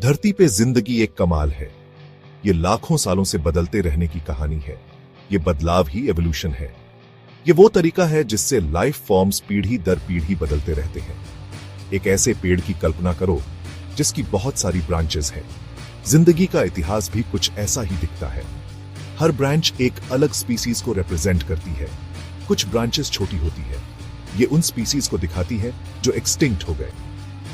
धरती पे जिंदगी एक कमाल है। ये लाखों सालों से बदलते रहने की कहानी है। ये बदलाव ही एवोल्यूशन है। ये वो तरीका है जिससे लाइफ फॉर्म्स पीढ़ी दर पीढ़ी बदलते रहते हैं। एक ऐसे पेड़ की कल्पना करो जिसकी बहुत सारी ब्रांचेस हैं। जिंदगी का इतिहास भी कुछ ऐसा ही दिखता है। हर ब्रांच एक अलग स्पीसीज को रिप्रेजेंट करती है। कुछ ब्रांचेस छोटी होती है। ये उन स्पीसीज को दिखाती है जो एक्सटिंक्ट हो गए।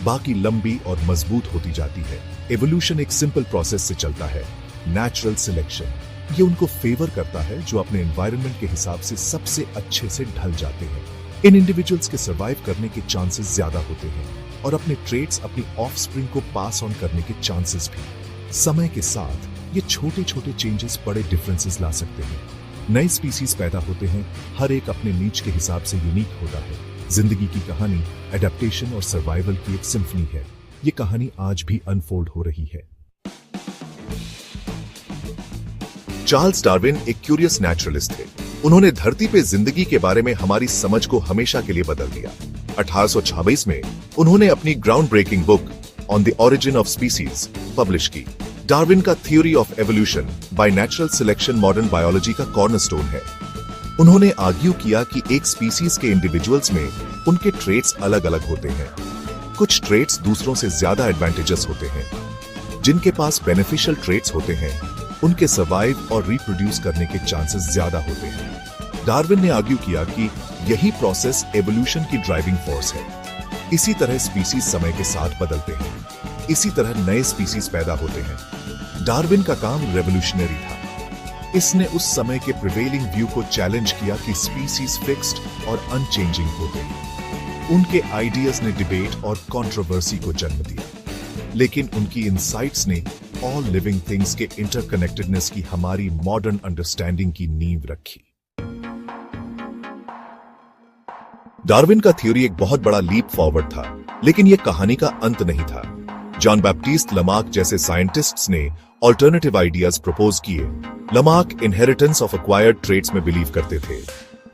बाकी लंबी और मजबूत होती जाती है। एवोल्यूशन एक सिंपल प्रोसेस से चलता है, नेचुरल सिलेक्शन। ये उनको फेवर करता है जो अपने एनवायरनमेंट के हिसाब से सबसे अच्छे से ढल जाते हैं। इन इंडिविजुअल्स के सर्वाइव करने के चांसेस ज्यादा होते हैं और अपने ट्रेट्स अपनी ऑफस्प्रिंग को पास ऑन करने के चांसेस भी। समय के साथ ये छोटे छोटे चेंजेस बड़े डिफरेंसेस ला सकते हैं। नए स्पीसीज पैदा होते हैं, हर एक अपने नीच के हिसाब से यूनिक होता है। जिंदगी की कहानी एडेप्टेशन और सर्वाइवल की एक सिम्फनी है। ये कहानी आज भी अनफोल्ड हो रही है। चार्ल्स डार्विन एक क्यूरियस नेचुरलिस्ट थे। उन्होंने धरती पे जिंदगी के बारे में हमारी समझ को हमेशा के लिए बदल दिया। 1826 में उन्होंने अपनी groundbreaking book on the origin of species publish की। डार्विन का theory of evolution by natural selection modern biology का कॉर्नरस्टोन है। उन्होंने आर्ग्यू किया कि एक स्पीसीज के इंडिविजुअल्स में उनके ट्रेट्स अलग अलग होते हैं। कुछ ट्रेट्स दूसरों से ज्यादा एडवांटेजेस होते हैं। जिनके पास बेनिफिशियल ट्रेट्स होते हैं उनके सर्वाइव और रिप्रोड्यूस करने के चांसेस ज्यादा होते हैं। डार्विन ने आर्ग्यू किया कि यही प्रोसेस एवोल्यूशन की ड्राइविंग फोर्स है। इसी तरह स्पीसीज समय के साथ बदलते हैं। इसी तरह नए स्पीसीज पैदा होते हैं। डार्विन का काम रेवोल्यूशनरी था। इसने उस समय के प्रिवेलिंग व्यू को चैलेंज किया कि स्पीसीज फिक्स्ड और अनचेंजिंग होते हैं। उनके आइडियाज ने डिबेट और कंट्रोवर्सी को जन्म दिया, लेकिन उनकी इनसाइट्स ने ऑल लिविंग थिंग्स के इंटरकनेक्टेडनेस की हमारी मॉडर्न अंडरस्टैंडिंग की नींव रखी। डार्विन का थ्योरी एक बहुत बड़ा लीप फॉरवर्ड था, लेकिन यह कहानी का अंत नहीं था। जॉन बैप्टिस्ट लमार्क जैसे साइंटिस्ट्स ने ऑल्टरनेटिव आइडियाज प्रपोज किए। Lamarck inheritance of acquired traits में बिलीव करते थे।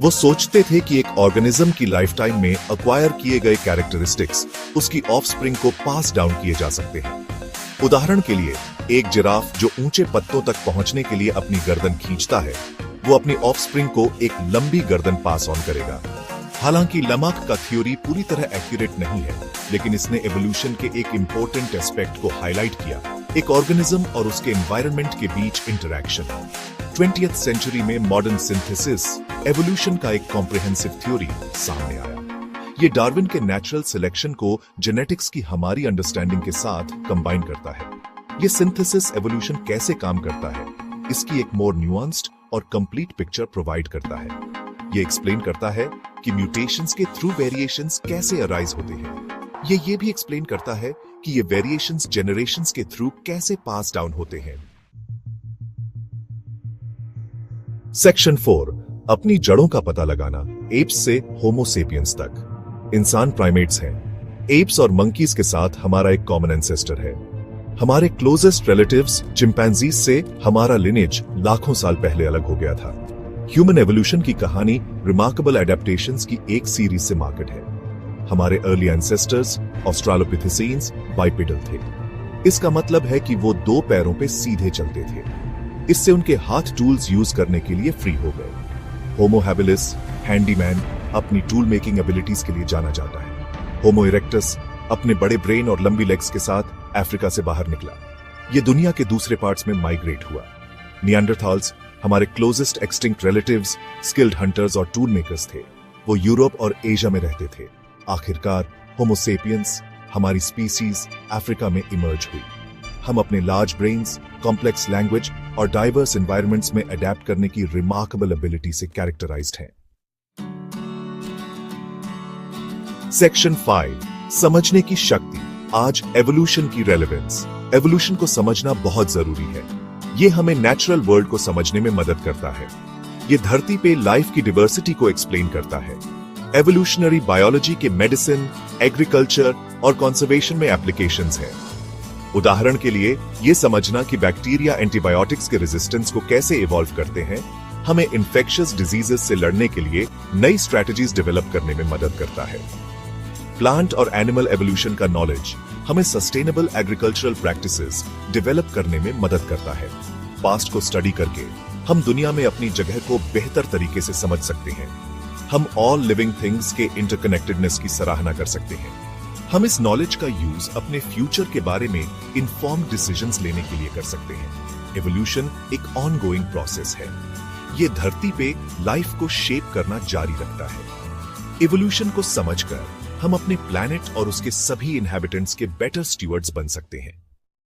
वो सोचते थे कि एक ऑर्गेनिज्म की लाइफ टाइम में एक्वायर किए गए कैरेक्टरिस्टिक्स उसकी ऑफस्प्रिंग को पास डाउन किए जा सकते हैं। उदाहरण के लिए, एक जिराफ जो ऊंचे पत्तों तक पहुंचने के लिए अपनी गर्दन खींचता है, वो अपनी ऑफस्प्रिंग को एक लंबी गर्दन पास ऑन करेगा। हालांकि लमार्क का थ्योरी पूरी तरह एक्यूरेट नहीं है, लेकिन इसने एवोल्यूशन के एक इंपॉर्टेंट एस्पेक्ट को हाईलाइट किया, एक ऑर्गेनिज्म और उसके एनवायरनमेंट के बीच इंटरैक्शन। 20th सेंचुरी में मॉडर्न सिंथेसिस एवोल्यूशन का एक कॉम्प्रिहेंसिव थ्योरी सामने आया। ये डार्विन के नेचुरल सिलेक्शन को जेनेटिक्स की हमारी अंडरस्टैंडिंग के साथ कंबाइन करता है। ये सिंथेसिस एवोल्यूशन कैसे काम करता है, इसकी एक मोर न्यूआंस्ड और कंप्लीट पिक्चर प्रोवाइड करता है। ये एक्सप्लेन करता है कि म्यूटेशंस के थ्रू वेरिएशंस कैसे अराइज होते हैं। ये भी एक्सप्लेन करता है कि ये वेरिएशंस जेनरेशंस के थ्रू कैसे पास डाउन होते हैं। सेक्शन 4, अपनी जड़ों का पता लगाना। एप्स से होमो सेपियंस तक इंसान प्राइमेट्स हैं। एप्स और मंकीज के साथ हमारा एक कॉमन एंसेस्टर है। हमारे क्लोजेस्ट रिलेटिव्स चिंपैंजीज से हमारा लिनेज लाखों साल पहले अलग हो गया था। ह्यूमन एवोल्यूशन की कहानी रिमार्केबल एडेप्टेशंस की एक सीरीज से मार्केट है। हमारे अर्ली एंसेस्टर्स ऑस्ट्रालोपिथेसीन्स बाइपेडल थे। इसका मतलब है कि वो दो पैरों पे सीधे चलते थे। इससे उनके हाथ टूल्स यूज करने के लिए फ्री हो गए। होमो हैबिलिस हैंडीमैन अपनी टूल मेकिंग एबिलिटीज के लिए जाना जाता है। होमो इरेक्टस अपने बड़े ब्रेन और लंबी लेग्स के साथ अफ्रीका से बाहर निकला। ये दुनिया के दूसरे पार्ट्स में माइग्रेट हुआ। निएंडरथाल्स हमारे closest extinct relatives, skilled hunters और टूल मेकर्स थे। वो यूरोप और एशिया में रहते थे। आखिरकार होमो सेपियंस हमारी स्पीसीज अफ्रीका में इमर्ज हुई। हम अपने लार्ज ब्रेन्स, कॉम्प्लेक्स लैंग्वेज और डाइवर्स एनवायरनमेंट्स में अडेप्ट करने की रिमार्केबल एबिलिटी से कैरेक्टराइज्ड हैं। सेक्शन 5, समझने की शक्ति। आज एवोल्यूशन की रेलेवेंस। एवोल्यूशन को समझना बहुत जरूरी है। ये हमें नेचुरल वर्ल्ड को समझने में मदद करता है। ये धरती पे लाइफ की डिवर्सिटी को एक्सप्लेन करता है। एवोल्यूशनरी बायोलॉजी के मेडिसिन, एग्रीकल्चर और कंजर्वेशन में एप्लीकेशंस हैं। उदाहरण के लिए, ये समझना कि बैक्टीरिया एंटीबायोटिक्स के रेजिस्टेंस को कैसे इवॉल्व करते हैं, हमें इन्फेक्शियस डिजीजेस से लड़ने के लिए नई स्ट्रेटजीज डेवलप करने में मदद करता है। प्लांट और एनिमल एवोल्यूशन का नॉलेज हमें सस्टेनेबल एग्रीकल्चरल प्रैक्टिसेस डेवलप करने में मदद करता है। पास्ट को स्टडी करके हम दुनिया में अपनी जगह को बेहतर तरीके से समझ सकते हैं। हम ऑल लिविंग थिंग्स के इंटरकनेक्टेडनेस की सराहना कर सकते हैं। हम इस नॉलेज का यूज अपने फ्यूचर के बारे में इन्फॉर्म्ड डिसीजंस लेने के लिए कर सकते हैं। एवोल्यूशन एक ऑनगोइंग प्रोसेस है। ये धरती पे लाइफ को शेप करना जारी रखता है। एवोल्यूशन को समझकर हम अपने प्लैनेट और उसके सभी इनहैबिटेंट्स के बेटर स्टीवर्ड्स बन सकते हैं।